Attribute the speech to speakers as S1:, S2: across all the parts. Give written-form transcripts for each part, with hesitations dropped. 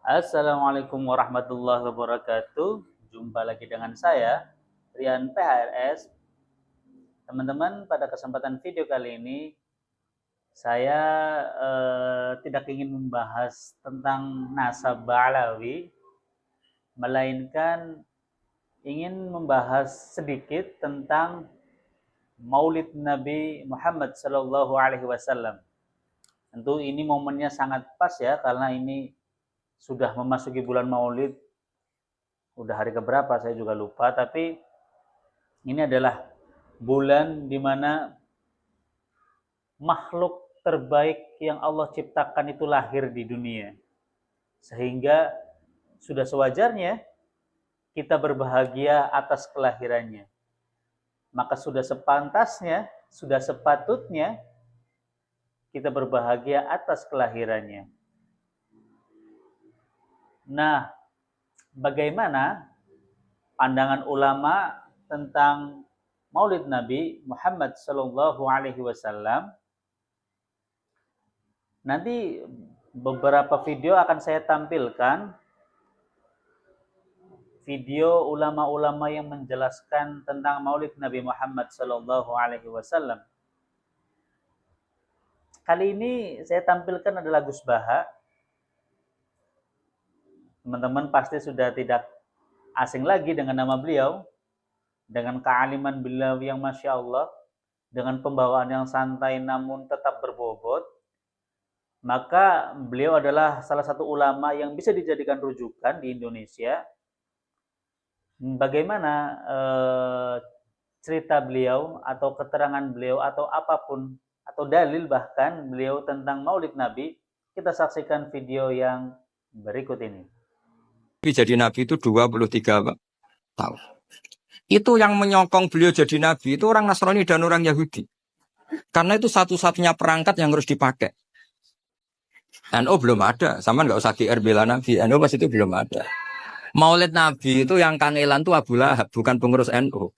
S1: Assalamualaikum warahmatullahi wabarakatuh. Jumpa lagi dengan saya, Rian PHRS. Teman-teman, pada kesempatan video kali ini, saya tidak ingin membahas tentang nasab Ba'lawi, melainkan ingin membahas sedikit tentang Maulid Nabi Muhammad Sallallahu Alaihi Wasallam. Tentu ini momennya sangat pas ya, karena ini sudah memasuki bulan Maulid. Udah hari keberapa saya juga lupa, tapi ini adalah bulan di mana makhluk terbaik yang Allah ciptakan itu lahir di dunia. Sehingga sudah sewajarnya kita berbahagia atas kelahirannya. Maka sudah sepantasnya, sudah sepatutnya kita berbahagia atas kelahirannya. Nah, bagaimana pandangan ulama tentang Maulid Nabi Muhammad Sallallahu Alaihi Wasallam? Nanti beberapa video akan saya tampilkan, video ulama-ulama yang menjelaskan tentang Maulid Nabi Muhammad Sallallahu Alaihi Wasallam. Kali ini saya tampilkan adalah Gus Baha. Teman-teman pasti sudah tidak asing lagi dengan nama beliau, dengan kealiman beliau yang Masya Allah, dengan pembawaan yang santai namun tetap berbobot. Maka beliau adalah salah satu ulama yang bisa dijadikan rujukan di Indonesia. Bagaimana cerita beliau atau keterangan beliau atau apapun atau dalil bahkan beliau tentang Maulid Nabi, kita saksikan video yang berikut ini.
S2: Jadi Nabi itu 23 tahun. Itu yang menyokong beliau jadi Nabi itu orang Nasrani dan orang Yahudi. Karena itu satu-satunya perangkat yang harus dipakai. NU belum ada, sama nggak usah GR bela Nabi. NU pas itu belum ada. Maulid Nabi itu yang kangelan tuh Abu Lahab, bukan pengurus NU.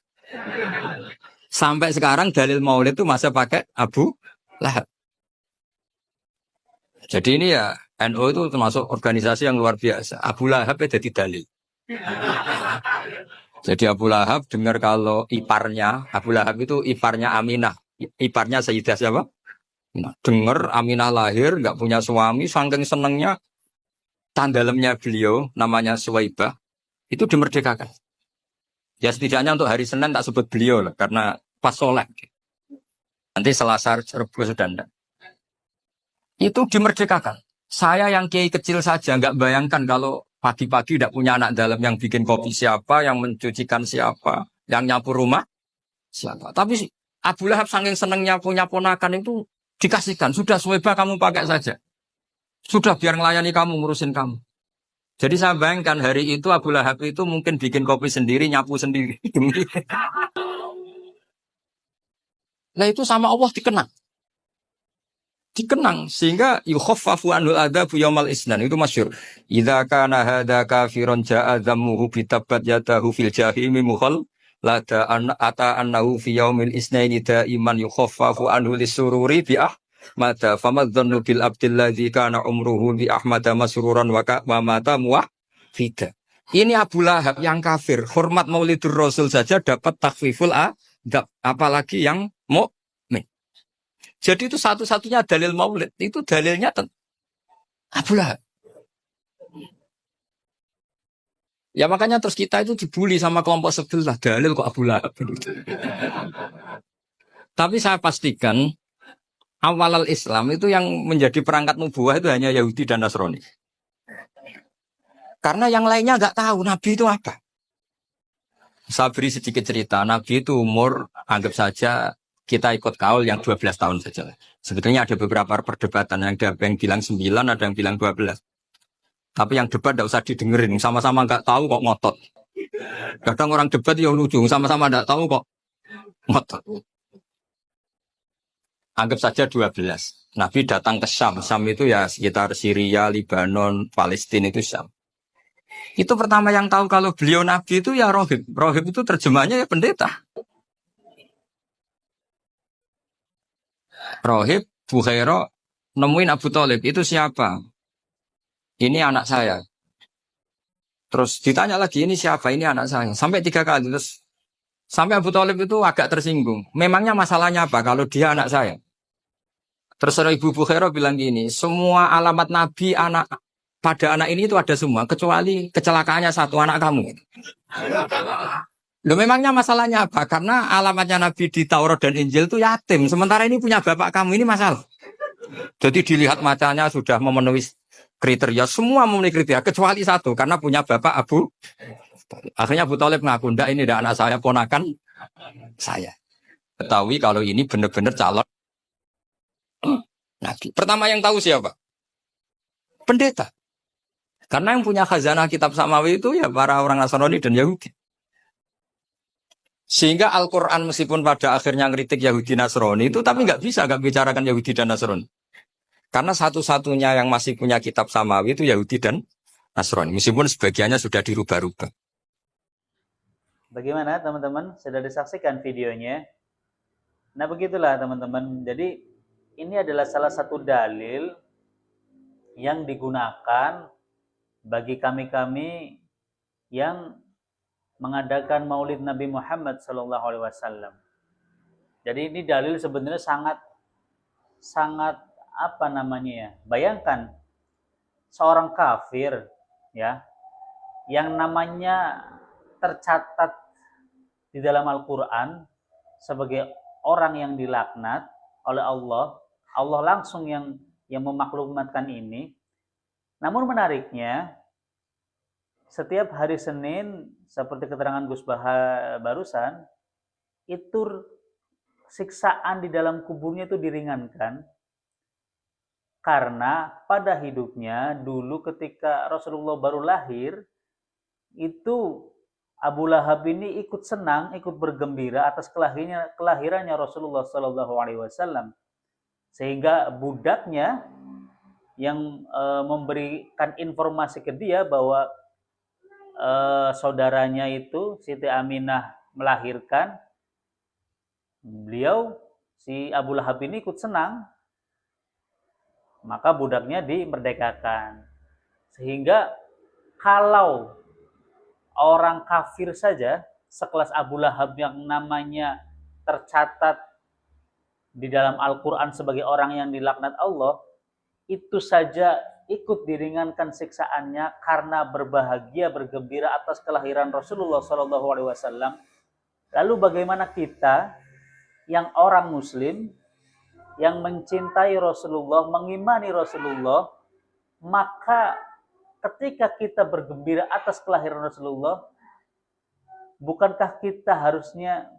S2: Sampai sekarang dalil Maulid itu masih pakai Abu Lahab. Jadi ini ya NU itu termasuk organisasi yang luar biasa. Abu Lahab ya jadi dalil. Jadi Abu Lahab dengar kalau iparnya, Abu Lahab itu iparnya Aminah. Iparnya Sayyidah siapa? Nah, dengar Aminah lahir, nggak punya suami, saking senengnya, tandalemnya beliau, namanya Suwaibah, itu dimerdekakan. Ya setidaknya untuk hari Senin tak sebut beliau lah, karena pas sholat. Nanti Selasa, Rabu, sudah enggak. Itu dimerdekakan. Saya yang kiai kecil saja nggak bayangkan kalau pagi-pagi tidak punya anak dalam yang bikin kopi siapa, yang mencucikan siapa, yang nyapu rumah siapa. Tapi Abu Lahab saking senengnya punya ponakan itu dikasihkan. Sudah Suwaibah kamu pakai saja. Sudah biar melayani kamu, ngurusin kamu. Jadi saya bayangkan hari itu Abu Lahab itu mungkin bikin kopi sendiri, nyapu sendiri. Nah itu sama Allah dikenang sehingga yukhaffafu anul adzabu yaumal isnan itu masyhur. Idza kana hadza kafiron jaa dhammuhu bitabbat yadahu fil jahimi mukhal lada an ata annahu fi yaumil isnaini daiman yukhaffafu anhu lisururi bi ahmada famadzannu bil abdil ladzi kana umruhu bi ahmada masruran wa mata muwahhida. Ini Abu Lahab yang kafir, hormat Maulidur Rasul saja dapat takhfiful adab, apalagi yang mukmin. Jadi itu satu-satunya dalil Maulid. Itu dalilnya Abu Lahab. Ya makanya terus kita itu dibully sama kelompok sebelah. Dalil kok Abu Lahab. Tapi saya pastikan awal Islam itu yang menjadi perangkat nubuah itu hanya Yahudi dan Nasrani. Karena yang lainnya nggak tahu Nabi itu apa. Saya beri sedikit cerita. Nabi itu umur anggap saja kita ikut kaul yang 12 tahun saja. Sebetulnya ada beberapa perdebatan, yang ada yang bilang 9, ada yang bilang 12. Tapi yang debat tidak usah didengerin, sama-sama nggak tahu kok ngotot. Kadang orang debat yang lucu, sama-sama nggak tahu kok ngotot. Anggap saja 12. Nabi datang ke Syam. Syam itu ya sekitar Syria, Lebanon, Palestina itu Syam. Itu pertama yang tahu kalau beliau Nabi itu ya rohib. Rohib itu terjemahnya ya pendeta. Rohib, Bukhaira, nemuin Abu Thalib, itu siapa? Ini anak saya. Terus ditanya lagi, ini siapa? Ini anak saya. Sampai 3 kali. Terus sampai Abu Thalib itu agak tersinggung. Memangnya masalahnya apa kalau dia anak saya? Terus Ibu Bukhairah bilang gini, semua alamat Nabi anak pada anak ini itu ada semua, kecuali kecelakaannya satu, anak kamu. Loh, memangnya masalahnya apa? Karena alamatnya Nabi di Taurat dan Injil itu yatim. Sementara ini punya bapak kamu, ini masalah. Jadi dilihat macanya sudah memenuhi kriteria, semua memenuhi kriteria, kecuali satu, karena punya bapak Abu. Akhirnya Abu Thalib ngaku, enggak, ini tidak anak saya, ponakan saya. Ketahui kalau ini benar-benar calon Nabi. Pertama yang tahu siapa? Pendeta. Karena yang punya khazanah kitab samawi itu ya para orang Nasrani dan Yahudi. Sehingga Al-Quran meskipun pada akhirnya ngeritik Yahudi Nasrani itu, tapi nggak bisa nggak bicarakan Yahudi dan Nasrani. Karena satu-satunya yang masih punya kitab samawi itu Yahudi dan Nasrani. Meskipun sebagiannya sudah dirubah-rubah.
S1: Bagaimana teman-teman? Sudah disaksikan videonya? Nah begitulah teman-teman. Jadi ini adalah salah satu dalil yang digunakan bagi kami-kami yang mengadakan Maulid Nabi Muhammad SAW. Jadi ini dalil sebenarnya sangat apa namanya ya? Bayangkan seorang kafir ya yang namanya tercatat di dalam Al-Qur'an sebagai orang yang dilaknat oleh Allah. Allah langsung yang memaklumatkan ini. Namun menariknya, setiap hari Senin, seperti keterangan Gus Baha barusan, itu siksaan di dalam kuburnya itu diringankan. Karena pada hidupnya, dulu ketika Rasulullah baru lahir, itu Abu Lahab ini ikut senang, ikut bergembira atas kelahirannya Rasulullah SAW. Sehingga budaknya yang memberikan informasi ke dia bahwa saudaranya itu Siti Aminah melahirkan, beliau si Abu Lahab ini ikut senang, maka budaknya dimerdekakan. Sehingga kalau orang kafir saja sekelas Abu Lahab yang namanya tercatat di dalam Al-Quran sebagai orang yang dilaknat Allah, itu saja ikut diringankan siksaannya karena berbahagia, bergembira atas kelahiran Rasulullah SAW. Lalu bagaimana kita yang orang Muslim, yang mencintai Rasulullah, mengimani Rasulullah, maka ketika kita bergembira atas kelahiran Rasulullah, bukankah kita harusnya,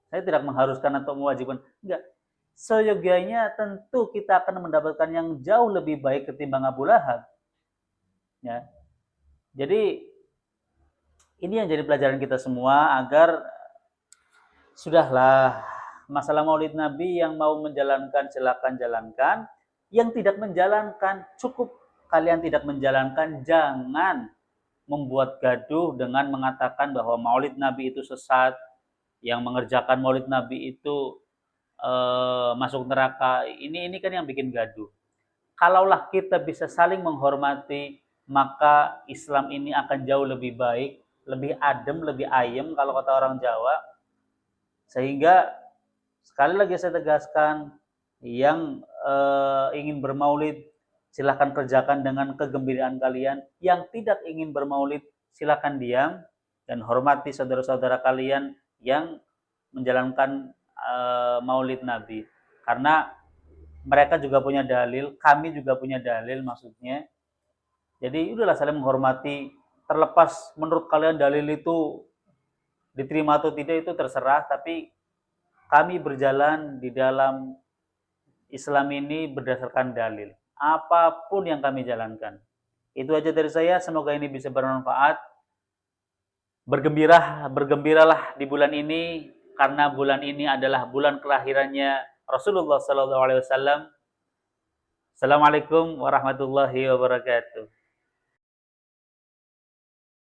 S1: saya tidak mengharuskan atau mewajibkan, enggak, seyogianya tentu kita akan mendapatkan yang jauh lebih baik ketimbang Abu Lahab. Ya. Jadi ini yang jadi pelajaran kita semua, agar sudahlah, masalah Maulid Nabi yang mau menjalankan silakan jalankan, yang tidak menjalankan cukup kalian tidak menjalankan, jangan membuat gaduh dengan mengatakan bahwa Maulid Nabi itu sesat, yang mengerjakan Maulid Nabi itu masuk neraka. Ini kan yang bikin gaduh. Kalaulah kita bisa saling menghormati, maka Islam ini akan jauh lebih baik, lebih adem, lebih ayem kalau kata orang Jawa. Sehingga sekali lagi saya tegaskan, yang ingin bermaulid silahkan kerjakan dengan kegembiraan kalian. Yang tidak ingin bermaulid silahkan diam dan hormati saudara-saudara kalian yang menjalankan Maulid Nabi, karena mereka juga punya dalil, kami juga punya dalil maksudnya. Jadi udahlah saling menghormati, terlepas menurut kalian dalil itu diterima atau tidak itu terserah, tapi kami berjalan di dalam Islam ini berdasarkan dalil, apapun yang kami jalankan. Itu aja dari saya, semoga ini bisa bermanfaat. Bergembiralah di bulan ini, karena bulan ini adalah bulan kelahirannya Rasulullah SAW. Assalamualaikum warahmatullahi wabarakatuh.